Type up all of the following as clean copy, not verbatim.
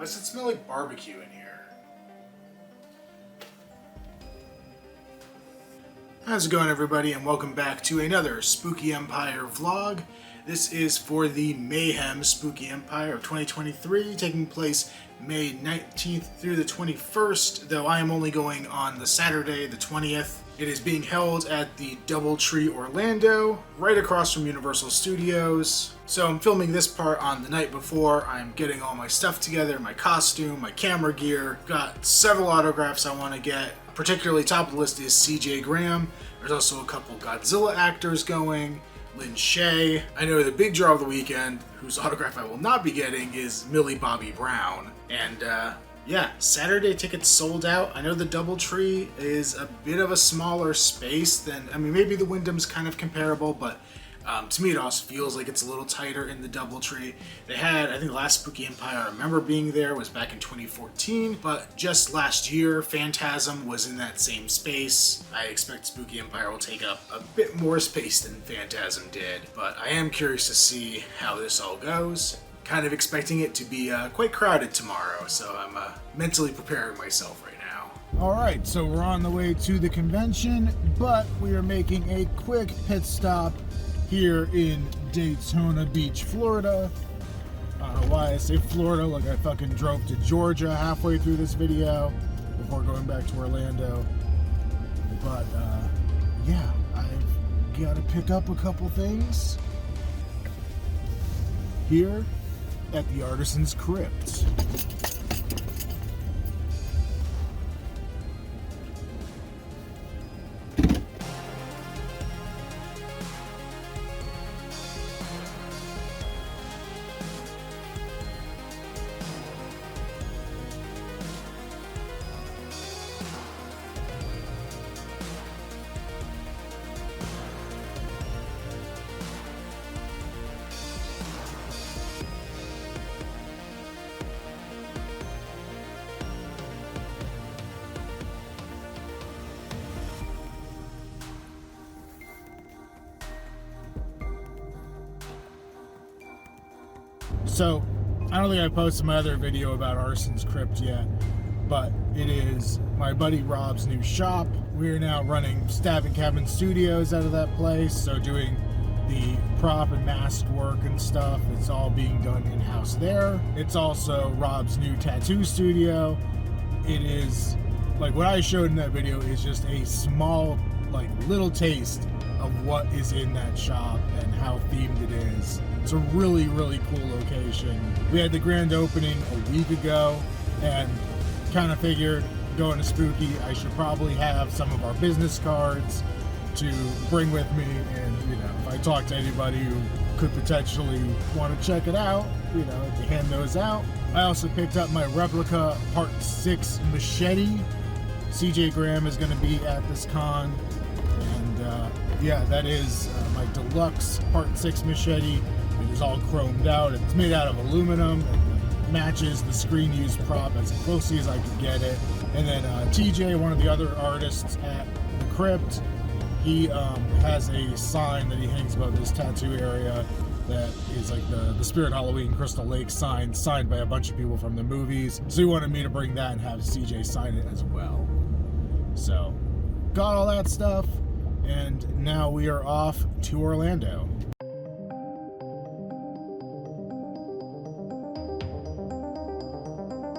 does it smell like barbecue in here? How's it going, everybody, and welcome back to another Spooky Empire vlog. This is for the Mayhem Spooky Empire of 2023, taking place May 19th through the 21st, though I am only going on the Saturday, the 20th. It is being held at the Doubletree, Orlando, right across from Universal Studios. So I'm filming this part on the night before. I'm getting all my stuff together, my costume, my camera gear. Got several autographs I want to get. Particularly top of the list is CJ Graham. There's also a couple Godzilla actors going. Lin Shaye. I know the big draw of the weekend, whose autograph I will not be getting, is Millie Bobby Brown. And yeah, Saturday tickets sold out. I know the Doubletree is a bit of a smaller space than, I mean, maybe the Wyndham's kind of comparable, but to me it also feels like it's a little tighter in the Doubletree. They had, I think the last Spooky Empire I remember being there was back in 2014, but just last year Phantasm was in that same space. I expect Spooky Empire will take up a bit more space than Phantasm did, but I am curious to see how this all goes. Kind of expecting it to be quite crowded tomorrow, so I'm mentally preparing myself right now. Alright, so we're on the way to the convention, but we are making a quick pit stop here in Daytona Beach, Florida. I don't know why I say Florida, like I fucking drove to Georgia halfway through this video before going back to Orlando. But yeah, I've got to pick up a couple things here at the Artisan's Crypt. So, I don't think I posted my other video about Artisan's Crypt yet, but it is my buddy Rob's new shop. We are now running Stabbing Cabin Studios out of that place, so doing the prop and mask work and stuff. It's all being done in-house there. It's also Rob's new tattoo studio. It is, like what I showed in that video is just a small, like little taste of what is in that shop and how themed it is. It's a really, really cool location. We had the grand opening a week ago and kind of figured going to Spooky, I should probably have some of our business cards to bring with me, and you know, if I talk to anybody who could potentially want to check it out, you know, to hand those out. I also picked up my replica Part 6 machete. CJ Graham is going to be at this con, and yeah, that is my deluxe Part 6 machete. It is all chromed out. It's made out of aluminum. It matches the screen used prop as closely as I could get it. And then TJ, one of the other artists at the Crypt, he has a sign that he hangs above his tattoo area that is like the Spirit Halloween Crystal Lake sign, signed by a bunch of people from the movies. So he wanted me to bring that and have CJ sign it as well. So, got all that stuff, and now we are off to Orlando.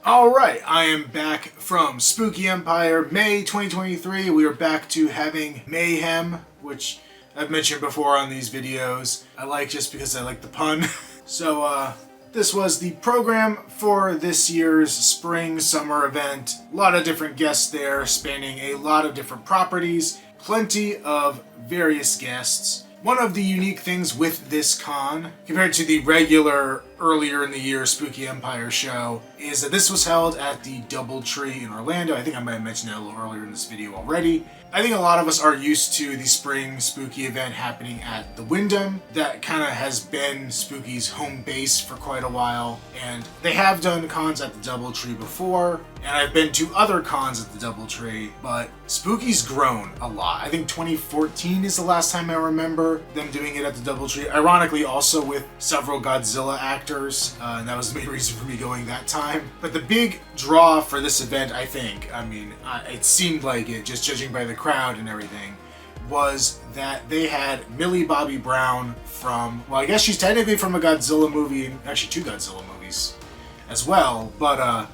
Alright, I am back from Spooky Empire, May 2023. We are back to having Mayhem, which I've mentioned before on these videos. I like just because I like the pun. So, this was the program for this year's spring-summer event. A lot of different guests there, spanning a lot of different properties. Plenty of various guests. One of the unique things with this con, compared to the regular earlier in the year Spooky Empire show, is that this was held at the Doubletree in Orlando. I think I might have mentioned that a little earlier in this video already. I think a lot of us are used to the spring spooky event happening at the Wyndham. That kind of has been Spooky's home base for quite a while, and they have done cons at the Doubletree before, and I've been to other cons at the Doubletree, but Spooky's grown a lot. I think 2014 is the last time I remember them doing it at the Doubletree. Ironically, also with several Godzilla actors actors, and that was the main reason for me going that time. But the big draw for this event, I think, it seemed like it, just judging by the crowd and everything, was that they had Millie Bobby Brown from, well, I guess she's technically from a Godzilla movie, actually 2 Godzilla movies as well, but,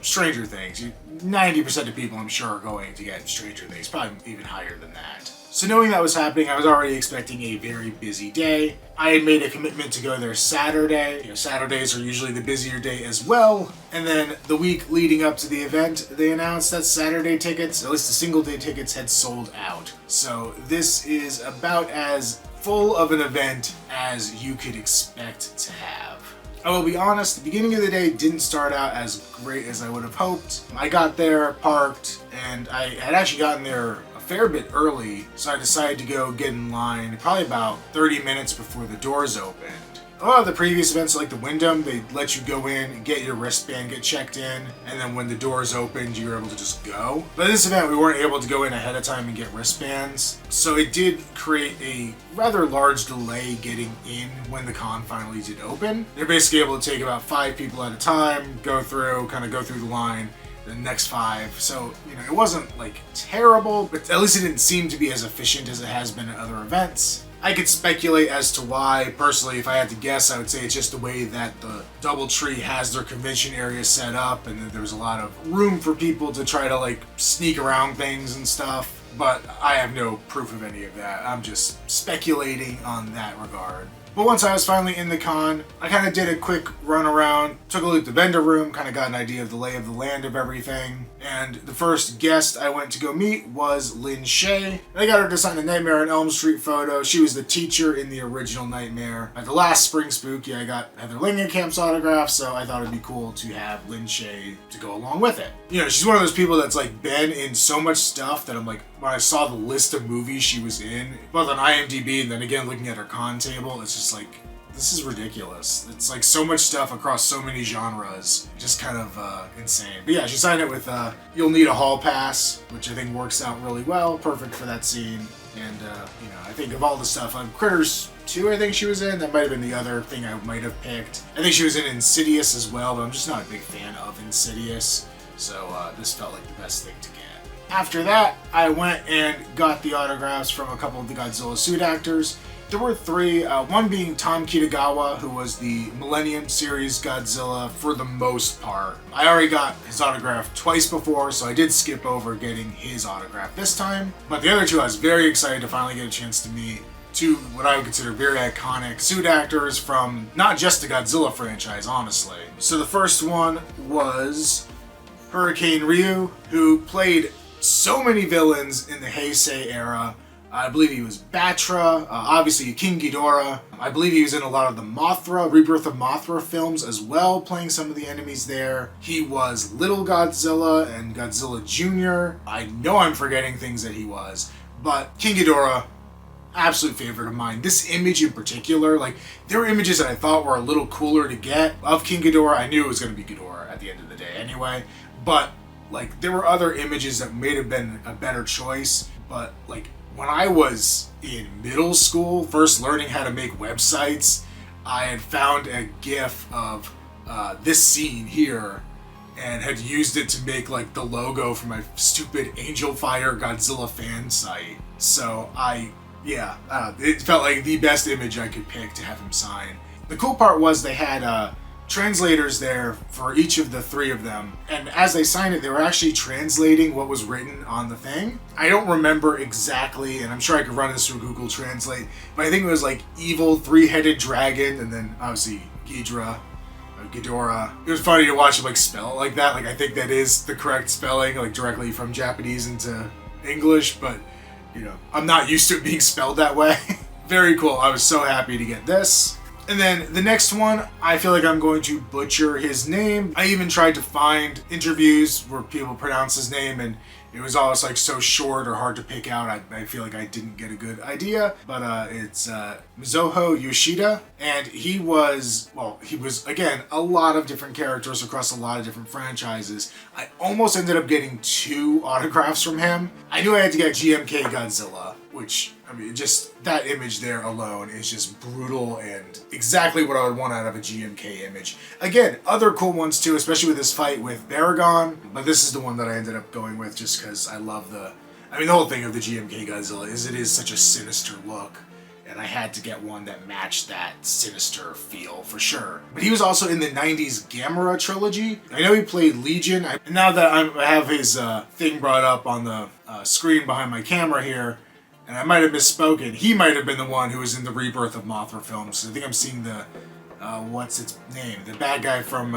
Stranger Things. 90% of people, I'm sure, are going to get Stranger Things, probably even higher than that. So knowing that was happening, I was already expecting a very busy day. I had made a commitment to go there Saturday. Saturdays are usually the busier day as well. And then the week leading up to the event, they announced that Saturday tickets, at least the single day tickets, had sold out. So this is about as full of an event as you could expect to have. I will be honest, the beginning of the day didn't start out as great as I would have hoped. I got there, parked, and I had actually gotten there fair bit early, so I decided to go get in line probably about 30 minutes before the doors opened. A lot of the previous events, like the Wyndham, they let you go in and get your wristband, get checked in, and then when the doors opened, you were able to just go. But this event, we weren't able to go in ahead of time and get wristbands, so it did create a rather large delay getting in when the con finally did open. They're basically able to take about 5 people at a time, go through the line, the next 5. So, it wasn't like terrible, but at least it didn't seem to be as efficient as it has been at other events. I could speculate as to why. Personally, if I had to guess, I would say it's just the way that the Doubletree has their convention area set up, and that there's a lot of room for people to try to sneak around things and stuff. But I have no proof of any of that. I'm just speculating on that regard. But once I was finally in the con, I kind of did a quick run around, took a look at the vendor room, kind of got an idea of the lay of the land of everything. And the first guest I went to go meet was Lynn Shay. And I got her to sign a Nightmare on Elm Street photo. She was the teacher in the original Nightmare. At the last Spring Spooky, I got Heather Langenkamp's autograph, so I thought it'd be cool to have Lynn Shay to go along with it. She's one of those people that's been in so much stuff that I'm like, when I saw the list of movies she was in, both on IMDb and then again looking at her con table, it's just like, this is ridiculous. It's so much stuff across so many genres. Just kind of insane. But yeah, she signed it with You'll Need a Hall Pass, which I think works out really well. Perfect for that scene. And, I think of all the stuff on Critters 2, I think she was in. That might have been the other thing I might have picked. I think she was in Insidious as well, but I'm just not a big fan of Insidious. So this felt like the best thing to get. After that, I went and got the autographs from a couple of the Godzilla suit actors. There were 3, one being Tom Kitagawa, who was the Millennium Series Godzilla for the most part. I already got his autograph twice before, so I did skip over getting his autograph this time. But the other 2 I was very excited to finally get a chance to meet. 2 what I would consider very iconic suit actors from not just the Godzilla franchise, honestly. So the first one was Hurricane Ryu, who played so many villains in the Heisei era. I believe he was Batra, obviously King Ghidorah. I believe he was in a lot of the Mothra, Rebirth of Mothra films as well, playing some of the enemies there. He was Little Godzilla and Godzilla Jr. I know I'm forgetting things that he was, but King Ghidorah, absolute favorite of mine. This image in particular, there were images that I thought were a little cooler to get of King Ghidorah. I knew it was going to be Ghidorah at the end of the day anyway, but there were other images that may have been a better choice, but when I was in middle school, first learning how to make websites, I had found a GIF of this scene here and had used it to make the logo for my stupid Angel Fire Godzilla fan site. So it felt like the best image I could pick to have him sign. The cool part was they had translators there for each of the 3 of them, and as they signed it, they were actually translating what was written on the thing. I don't remember exactly, and I'm sure I could run this through Google Translate, but I think it was evil 3-headed dragon, and then obviously Ghidorah. It was funny to watch him spell it like that. I think that is the correct spelling, directly from Japanese into English, but I'm not used to it being spelled that way. Very cool. I was so happy to get this. And then the next one, I feel like I'm going to butcher his name. I even tried to find interviews where people pronounce his name, and it was always so short or hard to pick out. I feel like I didn't get a good idea, but it's Mizuho Yoshida, and he was, again, a lot of different characters across a lot of different franchises. I almost ended up getting 2 autographs from him. I knew I had to get GMK Godzilla, which, mean, just that image there alone is just brutal and exactly what I would want out of a GMK image. Again, other cool ones too, especially with this fight with Baragon, but this is the one that I ended up going with just because I love the whole thing of the GMK Godzilla is it is such a sinister look. And I had to get one that matched that sinister feel for sure. But he was also in the 90s Gamera trilogy. I know he played Legion. Now that I have his thing brought up on the screen behind my camera here, and I might have misspoken, he might have been the one who was in the Rebirth of Mothra films. I think I'm seeing the, what's its name? The bad guy from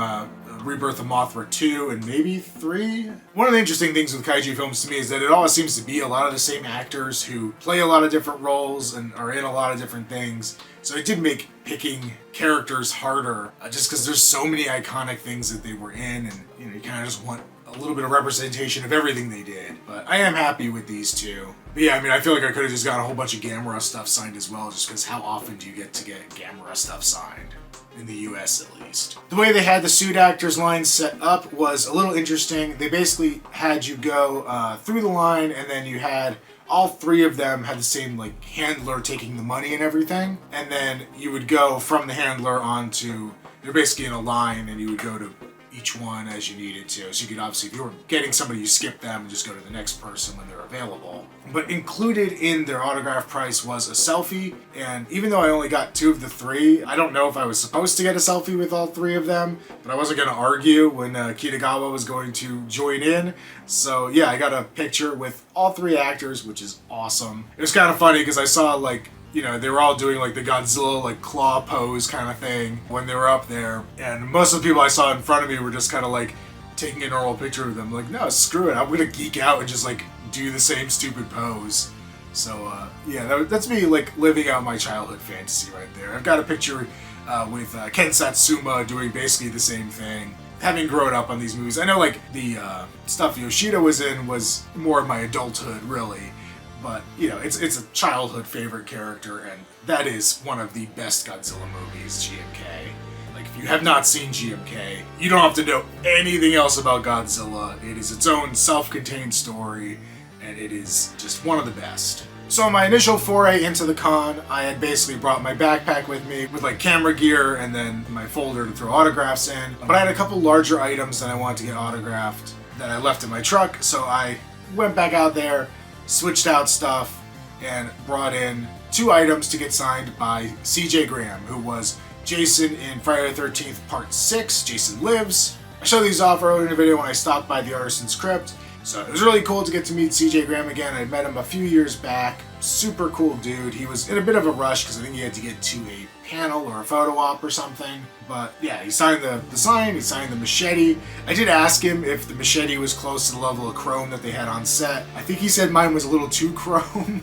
Rebirth of Mothra 2 and maybe 3? One of the interesting things with kaiju films to me is that it always seems to be a lot of the same actors who play a lot of different roles and are in a lot of different things. So it did make picking characters harder, just because there's so many iconic things that they were in, and you kind of just want a little bit of representation of everything they did. But I am happy with these two. But yeah, I feel like I could have just got a whole bunch of Gamera stuff signed as well, just because how often do you get to get Gamera stuff signed? In the US at least. The way they had the suit actors line set up was a little interesting. They basically had you go through the line, and then you had all three of them had the same handler taking the money and everything, and then you would go from the handler onto, they're basically in a line, and you would go to each one as you needed to. So you could obviously, if you were getting somebody, you skip them and just go to the next person when they're available. But included in their autograph price was a selfie, and even though I only got 2 of the 3, I don't know if I was supposed to get a selfie with all 3 of them, but I wasn't going to argue when Kitagawa was going to join in. So yeah, I got a picture with all 3 actors, which is awesome. It was kind of funny because I saw they were all doing the Godzilla claw pose kind of thing when they were up there, and most of the people I saw in front of me were just kind of taking a normal picture of them. No, screw it, I'm gonna geek out and just do the same stupid pose. So yeah, that's me living out my childhood fantasy right there. I've got a picture with Ken Satsuma doing basically the same thing. Having grown up on these movies, I know the stuff Yoshida was in was more of my adulthood really. But, it's a childhood favorite character, and that is one of the best Godzilla movies, GMK. If you have not seen GMK, you don't have to know anything else about Godzilla. It is its own self-contained story, and it is just one of the best. So my initial foray into the con, I had basically brought my backpack with me with camera gear and then my folder to throw autographs in. But I had a couple larger items that I wanted to get autographed that I left in my truck, so I went back out there, switched out stuff, and brought in 2 items to get signed by CJ Graham, who was Jason in Friday the 13th Part 6, Jason Lives. I showed these off earlier in the video when I stopped by the Artisan's Crypt, so it was really cool to get to meet CJ Graham again. I met him a few years back. Super cool dude. He was in a bit of a rush because I think he had to get to a panel or a photo op or something. But yeah, he signed the sign, he signed the machete. I did ask him if the machete was close to the level of chrome that they had on set. I think he said mine was a little too chrome.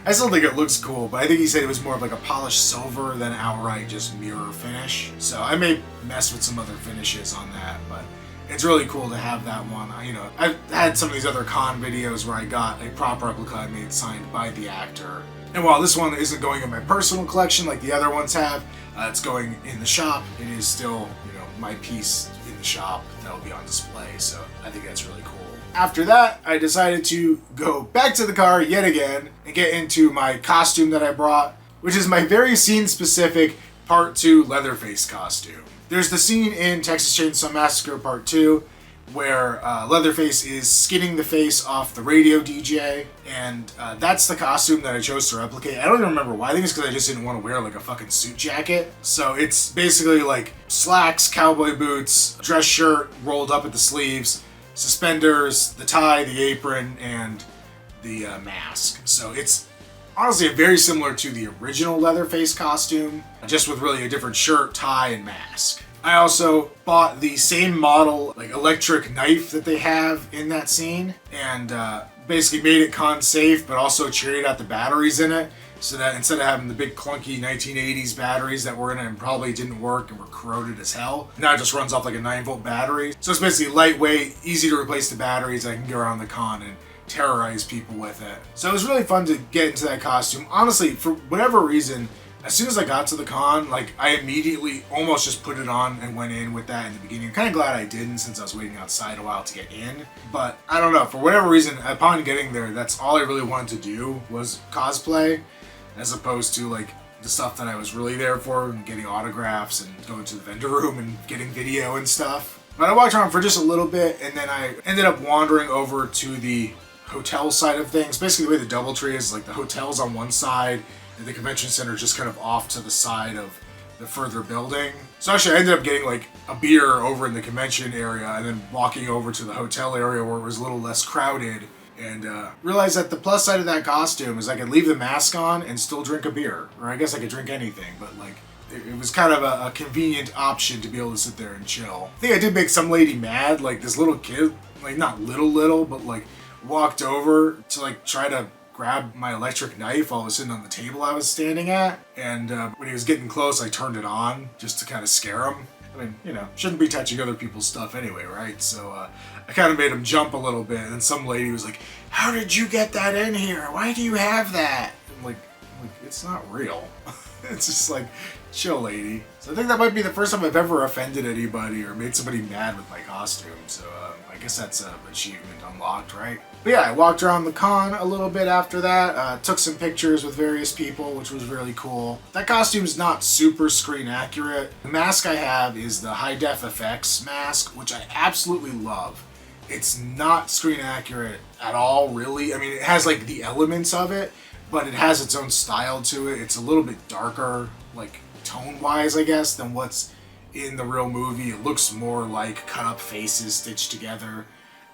I still think it looks cool, but I think he said it was more of a polished silver than outright just mirror finish. So I may mess with some other finishes on that, but it's really cool to have that one. I've had some of these other con videos where I got a prop replica I made signed by the actor. And while this one isn't going in my personal collection like the other ones have, it's going in the shop. It is still, my piece in the shop that'll be on display. So I think that's really cool. After that, I decided to go back to the car yet again and get into my costume that I brought, which is my very scene-specific Part 2 Leatherface costume. There's the scene in Texas Chainsaw Massacre Part 2 where Leatherface is skinning the face off the radio DJ, and that's the costume that I chose to replicate. I don't even remember why. I think it's because I just didn't want to wear a fucking suit jacket. So it's basically slacks, cowboy boots, dress shirt rolled up at the sleeves, suspenders, the tie, the apron, and the mask. So it's honestly very similar to the original Leatherface costume, just with really a different shirt, tie, and mask. I also bought the same model electric knife that they have in that scene, and basically made it con safe, but also cherried out the batteries in it, so that instead of having the big clunky 1980s batteries that were in it and probably didn't work and were corroded as hell, now it just runs off a 9-volt battery. So it's basically lightweight, easy to replace the batteries. I can go around the con and terrorize people with it. So it was really fun to get into that costume. Honestly, for whatever reason, as soon as I got to the con, I immediately almost just put it on and went in with that in the beginning. I'm kind of glad I didn't, since I was waiting outside a while to get in. But I don't know, for whatever reason, upon getting there, that's all I really wanted to do was cosplay. as opposed to like the stuff that I was really there for, getting autographs and going to the vendor room and getting video and stuff. But I walked around for just a little bit, and then I ended up wandering over to the hotel side of things. Basically, the way the Doubletree is, like the hotel's on one side, and the convention center just kind of off to the side of the further building. So actually, I ended up getting like a beer over in the convention area, and then walking over to the hotel area where it was a little less crowded, and realized that the plus side of that costume is I could leave the mask on and still drink a beer. Or I guess I could drink anything, but like, it was kind of a convenient option to be able to sit there and chill. I think I did make some lady mad, like this little kid, like not little, but like walked over to like try to grab my electric knife while I was sitting on the table I was standing at. And when he was getting close, I turned it on just to kind of scare him. I mean, you know, shouldn't be touching other people's stuff anyway, right? So I kind of made him jump a little bit, and then some lady was like, "How did you get that in here? Why do you have that?" I'm like it's not real. It's just like, chill, lady. So I think that might be the first time I've ever offended anybody or made somebody mad with my costume. So I guess that's an achievement unlocked, right? But yeah, I walked around the con a little bit after that, took some pictures with various people, which was really cool. That costume's not super screen accurate. The mask I have is the high def effects mask, which I absolutely love. It's not screen accurate at all, really. I mean, it has like the elements of it, but it has its own style to it. It's a little bit darker, like tone-wise, I guess, than what's in the real movie. It looks more like cut-up faces stitched together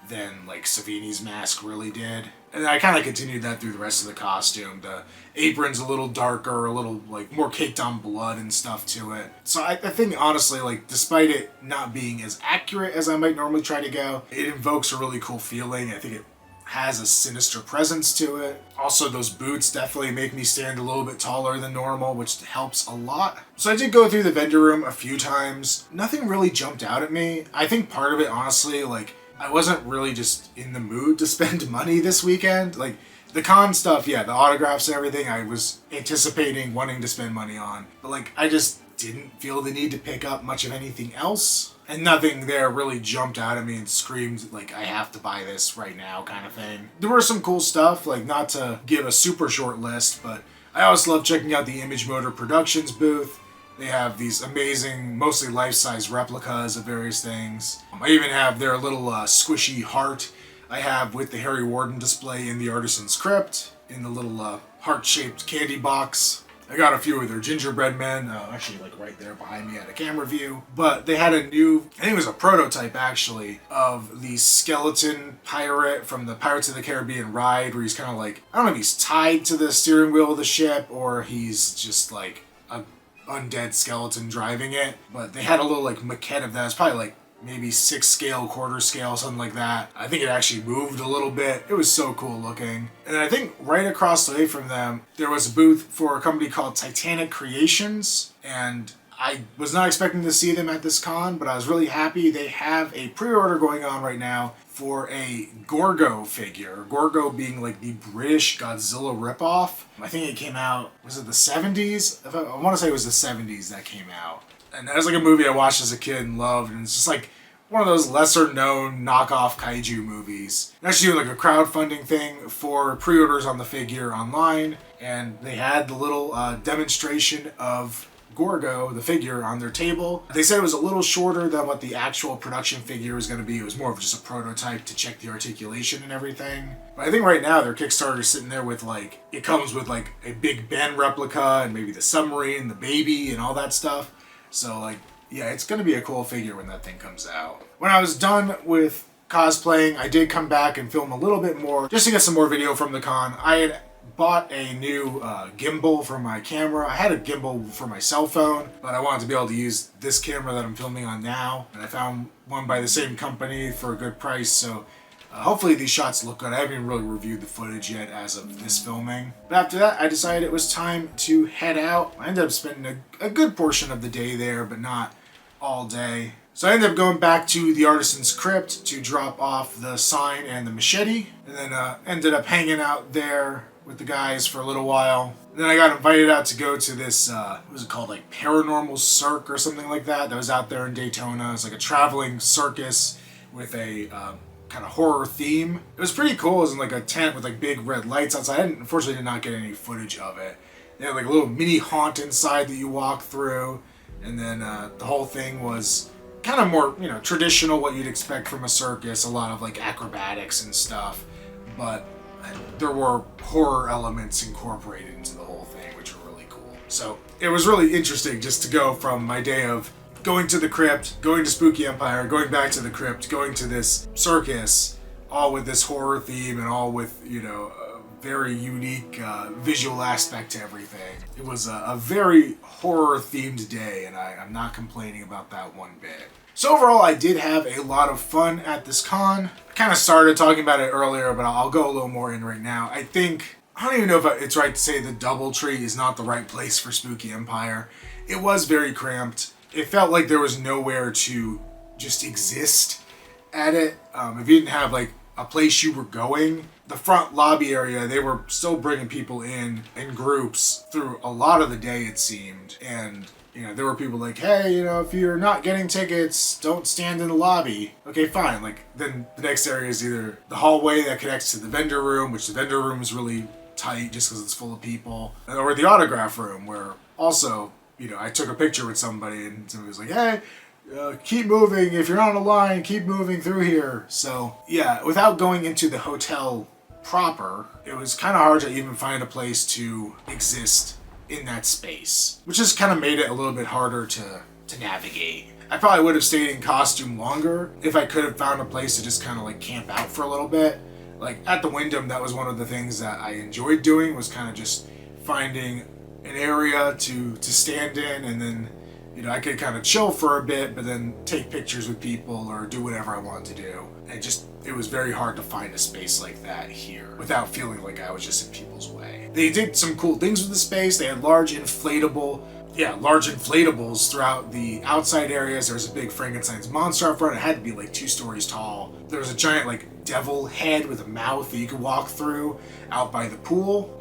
than like Savini's mask really did. And I kind of continued that through the rest of the costume. The apron's a little darker, a little like more caked on blood and stuff to it. So I think honestly, like despite it not being as accurate as I might normally try to go, it invokes a really cool feeling. I think it has a sinister presence to it. Also, those boots definitely make me stand a little bit taller than normal, which helps a lot. So I did go through the vendor room a few times. Nothing really jumped out at me. I think part of it, honestly, like I wasn't really just in the mood to spend money this weekend. Like the con stuff, yeah, the autographs and everything, I was anticipating wanting to spend money on. But like, I just didn't feel the need to pick up much of anything else. And nothing there really jumped out at me and screamed, like, I have to buy this right now kind of thing. There were some cool stuff, like, not to give a super short list, but I always love checking out the Image Motor Productions booth. They have these amazing, mostly life-size replicas of various things. I even have their little squishy heart I have with the Harry Warden display in the Artisan's Crypt, in the little heart-shaped candy box. I got a few of their gingerbread men, actually like right there behind me at a camera view. But they had a new, I think it was a prototype actually, of the skeleton pirate from the Pirates of the Caribbean ride, where he's kind of like, I don't know if he's tied to the steering wheel of the ship or he's just like a undead skeleton driving it. But they had a little like maquette of that. It's probably like maybe 6 scale, quarter scale, something like that. I think it actually moved a little bit. It was so cool looking. And I think right across the way from them, there was a booth for a company called Titanic Creations. And I was not expecting to see them at this con, but I was really happy. They have a pre-order going on right now for a Gorgo figure. Gorgo being like the British Godzilla ripoff. I think it came out, was it the 70s? I want to say it was the 70s that came out. And that was like a movie I watched as a kid and loved, and it's just like one of those lesser known knockoff kaiju movies. They're actually doing like a crowdfunding thing for pre-orders on the figure online, and they had the little demonstration of Gorgo, the figure, on their table. They said it was a little shorter than what the actual production figure was going to be. It was more of just a prototype to check the articulation and everything. But I think right now their Kickstarter is sitting there with like, it comes with like a Big Ben replica and maybe the submarine, the baby, and all that stuff. So like, yeah, it's going to be a cool figure when that thing comes out. When I was done with cosplaying, I did come back and film a little bit more just to get some more video from the con. I had bought a new gimbal for my camera. I had a gimbal for my cell phone, but I wanted to be able to use this camera that I'm filming on now. And I found one by the same company for a good price, so hopefully these shots look good. I haven't even really reviewed the footage yet as of this filming. But after that, I decided it was time to head out. I ended up spending a good portion of the day there, but not all day. So I ended up going back to the Artisan's Crypt to drop off the sign and the machete, and then ended up hanging out there with the guys for a little while. And then I got invited out to go to this, what was it called, like Paranormal Cirque or something like that was out there in Daytona. It's like a traveling circus with a kind of horror theme. It was pretty cool. It was in like a tent with like big red lights outside. I unfortunately did not get any footage of it. They had like a little mini haunt inside that you walk through, and then the whole thing was kind of more, traditional, what you'd expect from a circus. A lot of like acrobatics and stuff, but there were horror elements incorporated into the whole thing, which were really cool. So it was really interesting just to go from my day of going to the Crypt, going to Spooky Empire, going back to the Crypt, going to this circus, all with this horror theme and all with, a very unique visual aspect to everything. It was a very horror themed day, and I'm not complaining about that one bit. So overall, I did have a lot of fun at this con. I kind of started talking about it earlier, but I'll go a little more in right now. I don't even know if it's right to say the Doubletree is not the right place for Spooky Empire. It was very cramped. It felt like there was nowhere to just exist at it. If you didn't have like a place you were going, the front lobby area, they were still bringing people in groups through a lot of the day, it seemed. And there were people like, hey, if you're not getting tickets, don't stand in the lobby. Okay, fine. Like, then the next area is either the hallway that connects to the vendor room, which the vendor room is really tight just because it's full of people, or the autograph room, where also, I took a picture with somebody and somebody was like, hey, keep moving. If you're on a line, keep moving through here. So, yeah, without going into the hotel proper, it was kind of hard to even find a place to exist in that space, which just kind of made it a little bit harder to navigate. I probably would have stayed in costume longer if I could have found a place to just kind of like camp out for a little bit. Like at the Wyndham, that was one of the things that I enjoyed doing, was kind of just finding an area to stand in, and then I could kind of chill for a bit, but then take pictures with people or do whatever I wanted to do. And it was very hard to find a space like that here without feeling like I was just in people's way. They did some cool things with the space. They had large inflatables throughout the outside areas. There was a big Frankenstein's monster up front. It had to be like 2 stories tall. There was a giant like devil head with a mouth that you could walk through out by the pool.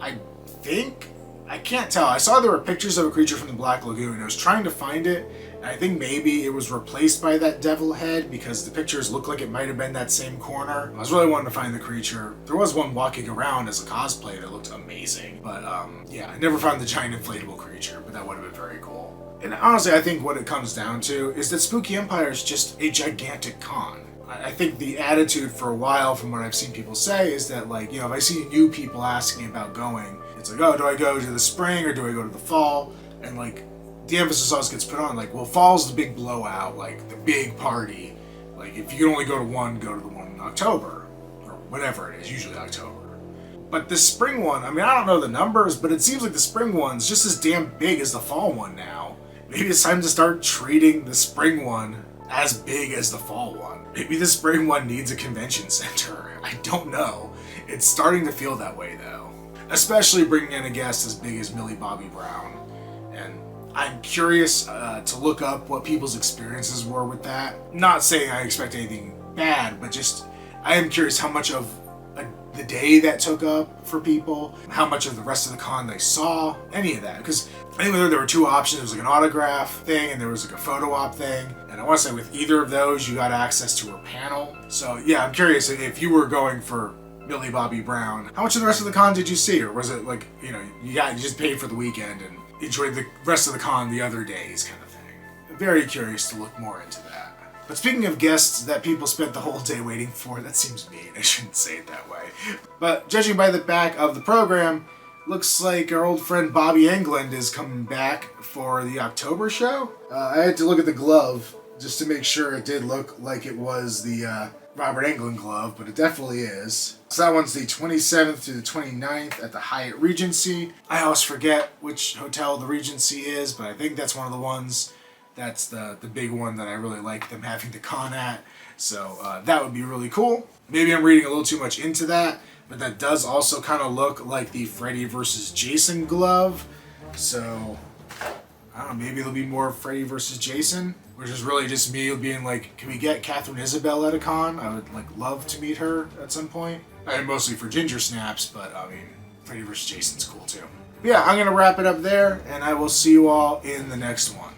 I can't tell. I saw there were pictures of a creature from the Black Lagoon. I was trying to find it, and I think maybe it was replaced by that devil head because the pictures look like it might have been that same corner. I was really wanting to find the creature. There was one walking around as a cosplay that looked amazing, but yeah, I never found the giant inflatable creature, but that would have been very cool. And honestly, I think what it comes down to is that Spooky Empire is just a gigantic con. I think the attitude for a while, from what I've seen people say, is that like, if I see new people asking me about going, it's like, oh, do I go to the spring or do I go to the fall? And like, the emphasis always gets put on like, well, fall's the big blowout, like the big party. Like if you can only go to one, go to the one in October or whatever it is, usually October. But the spring one, I don't know the numbers, but it seems like the spring one's just as damn big as the fall one now. Maybe it's time to start treating the spring one as big as the fall one. Maybe the spring one needs a convention center. I don't know. It's starting to feel that way though. Especially bringing in a guest as big as Millie Bobby Brown. And I'm curious to look up what people's experiences were with that. Not saying I expect anything bad, but just I am curious how much of the day that took up for people, how much of the rest of the con they saw, any of that. Because I think there were 2 options. There was like an autograph thing and there was like a photo op thing. And I want to say with either of those, you got access to her panel. So yeah, I'm curious if you were going for Millie Bobby Brown, how much of the rest of the con did you see? Or was it like, you just paid for the weekend and enjoyed the rest of the con the other days kind of thing? I'm very curious to look more into that. But speaking of guests that people spent the whole day waiting for, that seems mean. I shouldn't say it that way. But judging by the back of the program, looks like our old friend Bobby England is coming back for the October show. I had to look at the glove just to make sure it did look like it was the Robert Englund glove, but it definitely is. So that one's the 27th to the 29th at the Hyatt Regency. I always forget which hotel the Regency is, but I think that's one of the ones. That's the big one that I really like them having the con at. So that would be really cool. Maybe I'm reading a little too much into that, but that does also kind of look like the Freddy vs. Jason glove. So I don't know, maybe there'll be more Freddy vs. Jason, which is really just me being like, can we get Catherine Isabel at a con? I would love to meet her at some point. Mostly for ginger snaps, but Freddy vs. Jason's cool too. But yeah, I'm going to wrap it up there, and I will see you all in the next one.